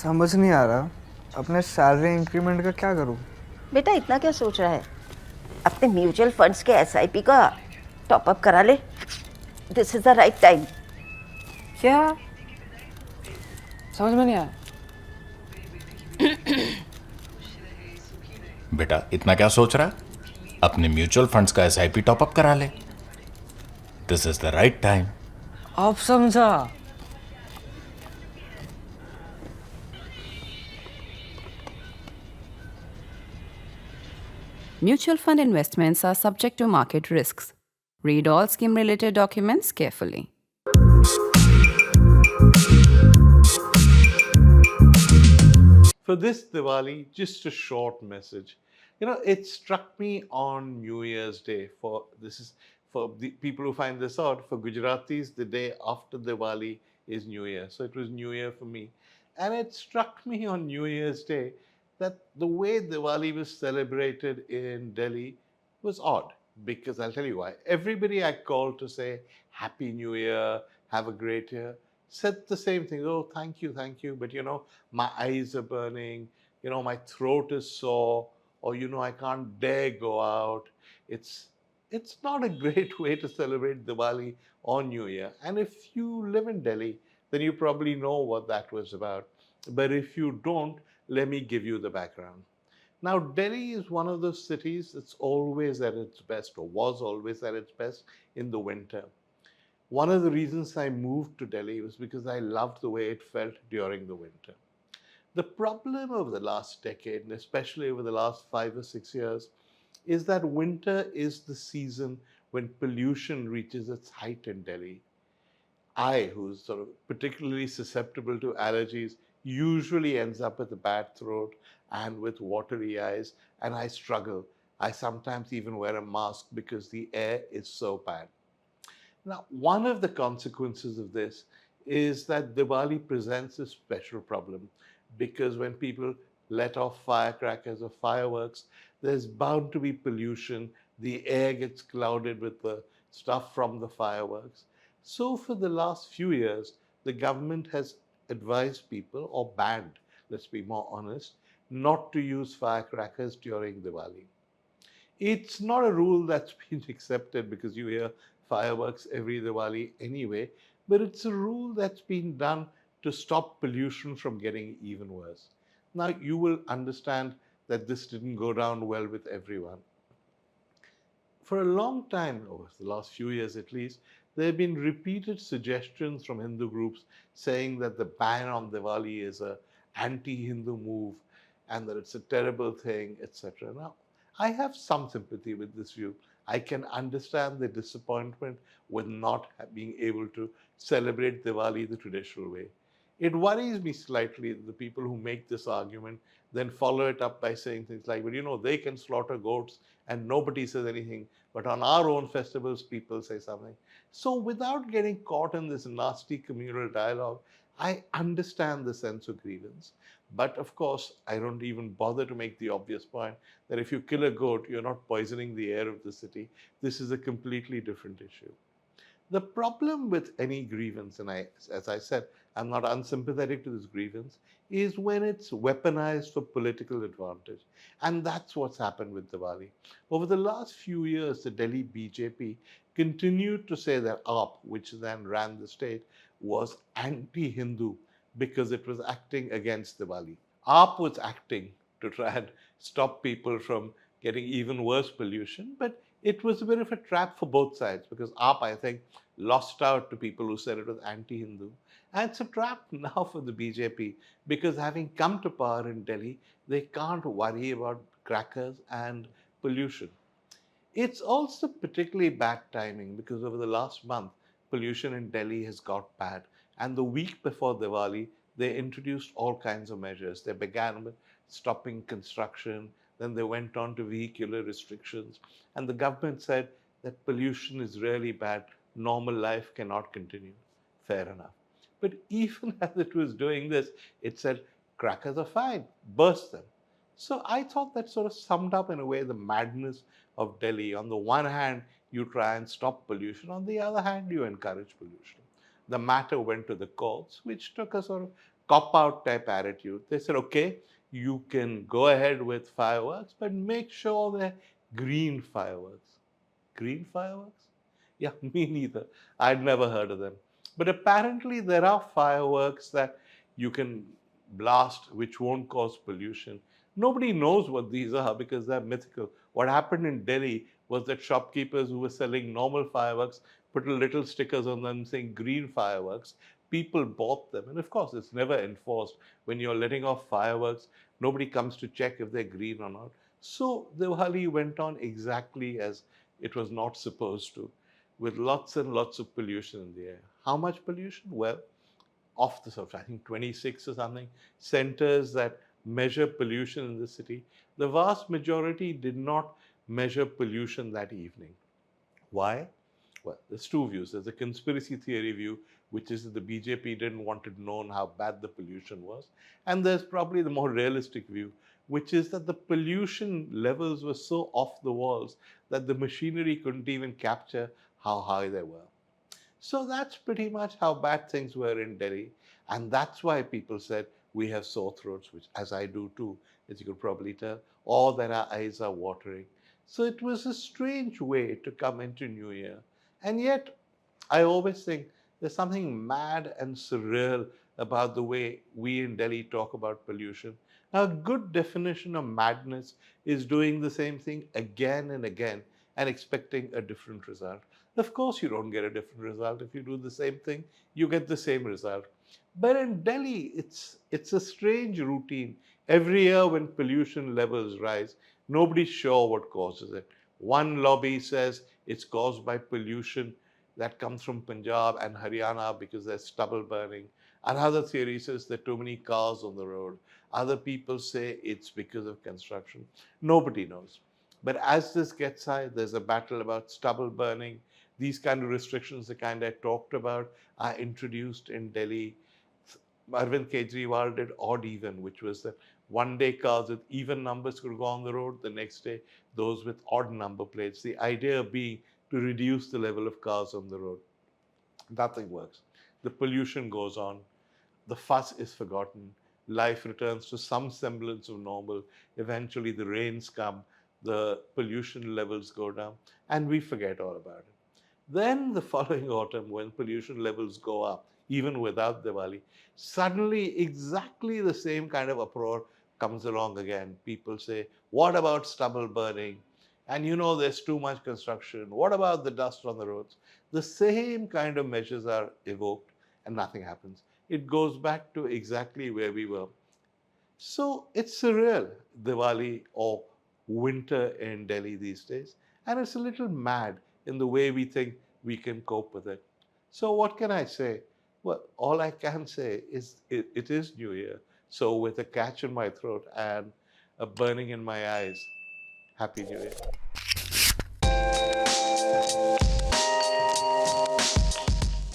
समझ नहीं आ रहा अपने सैलरी इंक्रीमेंट का क्या करूं। बेटा इतना क्या सोच रहा है? अपने म्यूचुअल फंड्स के एसआईपी का टॉपअप करा ले। This is the right time. क्या? समझ में नहीं आया। बेटा इतना क्या सोच रहा है? अपने म्यूचुअल फंड्स का एसआईपी टॉपअप करा ले। This is the right time. अब समझा। Mutual fund investments are subject to market risks. Read all scheme related documents carefully. For this Diwali, just a short message. It struck me on New Year's Day. For the people who find this odd. For Gujaratis, the day after Diwali is New Year. So it was New Year for me. And it struck me on New Year's Day that the way Diwali was celebrated in Delhi was odd. Because I'll tell you why. Everybody I called to say Happy New Year, have a great year, said the same thing. Oh, thank you, thank you. But my eyes are burning, my throat is sore, or I can't dare go out. It's not a great way to celebrate Diwali on New Year. And if you live in Delhi, then you probably know what that was about. But if you don't, let me give you the background. Now, Delhi is one of those cities that's always at its best, or was always at its best in the winter. One of the reasons I moved to Delhi was because I loved the way it felt during the winter. The problem over the last decade, and especially over the last 5 or 6 years, is that winter is the season when pollution reaches its height in Delhi. I, who's sort of particularly susceptible to allergies, usually ends up with a bad throat and with watery eyes, and I struggle. I sometimes even wear a mask because the air is so bad. Now, one of the consequences of this is that Diwali presents a special problem because when people let off firecrackers or fireworks, there's bound to be pollution. The air gets clouded with the stuff from the fireworks. So, for the last few years, the government has advised people, or banned, let's be more honest, not to use firecrackers during Diwali. It's not a rule that's been accepted because you hear fireworks every Diwali anyway, but it's a rule that's been done to stop pollution from getting even worse. Now, you will understand that this didn't go down well with everyone. For a long time, over the last few years at least, there have been repeated suggestions from Hindu groups saying that the ban on Diwali is an anti-Hindu move and that it's a terrible thing, etc. Now, I have some sympathy with this view. I can understand the disappointment with not being able to celebrate Diwali the traditional way. It worries me slightly that the people who make this argument then follow it up by saying things like, well, they can slaughter goats and nobody says anything, but on our own festivals, people say something. So, without getting caught in this nasty communal dialogue, I understand the sense of grievance. But of course, I don't even bother to make the obvious point that if you kill a goat, you're not poisoning the air of the city. This is a completely different issue. The problem with any grievance, and as I said, I'm not unsympathetic to this grievance, is when it's weaponized for political advantage. And that's what's happened with Diwali. Over the last few years, the Delhi BJP continued to say that AAP, which then ran the state, was anti-Hindu because it was acting against Diwali. AAP was acting to try and stop people from getting even worse pollution, but it was a bit of a trap for both sides because AAP, I think, lost out to people who said it was anti-Hindu. And it's a trap now for the BJP because having come to power in Delhi, they can't worry about crackers and pollution. It's also particularly bad timing because over the last month, pollution in Delhi has got bad. And the week before Diwali, they introduced all kinds of measures. They began with stopping construction, then they went on to vehicular restrictions. And the government said that pollution is really bad, normal life cannot continue. Fair enough. But even as it was doing this, it said crackers are fine, burst them. So I thought that sort of summed up in a way the madness of Delhi. On the one hand, you try and stop pollution. On the other hand, you encourage pollution. The matter went to the courts, which took a sort of cop out type attitude. They said, okay, you can go ahead with fireworks, but make sure they're green fireworks. Green fireworks? Yeah, me neither. I'd never heard of them. But apparently, there are fireworks that you can blast which won't cause pollution. Nobody knows what these are because they're mythical. What happened in Delhi was that shopkeepers who were selling normal fireworks put little stickers on them saying green fireworks. People bought them. And of course, it's never enforced. When you're letting off fireworks, nobody comes to check if they're green or not. So Diwali went on exactly as it was not supposed to, with lots and lots of pollution in the air. How much pollution? Well, off the surface, I think 26 or something centers that measure pollution in the city. The vast majority did not measure pollution that evening. Why? Well, there's two views. There's a conspiracy theory view, which is that the BJP didn't want it known how bad the pollution was. And there's probably the more realistic view, which is that the pollution levels were so off the walls that the machinery couldn't even capture how high they were. So that's pretty much how bad things were in Delhi. And that's why people said we have sore throats, which, as I do too, as you could probably tell, or that our eyes are watering. So it was a strange way to come into New Year. And yet, I always think there's something mad and surreal about the way we in Delhi talk about pollution. Now, a good definition of madness is doing the same thing again and again and expecting a different result. Of course, you don't get a different result. If you do the same thing, you get the same result. But in Delhi, it's a strange routine. Every year when pollution levels rise, nobody's sure what causes it. One lobby says it's caused by pollution that comes from Punjab and Haryana because there's stubble burning. Another theory says there are too many cars on the road. Other people say it's because of construction. Nobody knows. But as this gets high, there's a battle about stubble burning. These kind of restrictions, the kind I talked about, are introduced in Delhi. Arvind Kejriwal did odd even, which was that one day cars with even numbers could go on the road, the next day those with odd number plates. The idea being to reduce the level of cars on the road. Nothing works. The pollution goes on. The fuss is forgotten. Life returns to some semblance of normal. Eventually, the rains come, the pollution levels go down, and we forget all about it. Then, the following autumn, when pollution levels go up, even without Diwali, suddenly exactly the same kind of uproar comes along again. People say, what about stubble burning? And you know, there's too much construction. What about the dust on the roads? The same kind of measures are evoked and nothing happens. It goes back to exactly where we were. So it's surreal, Diwali or winter in Delhi these days. And it's a little mad in the way we think we can cope with it. So what can I say? Well, all I can say is it is New Year. So with a catch in my throat and a burning in my eyes, Happy New Year.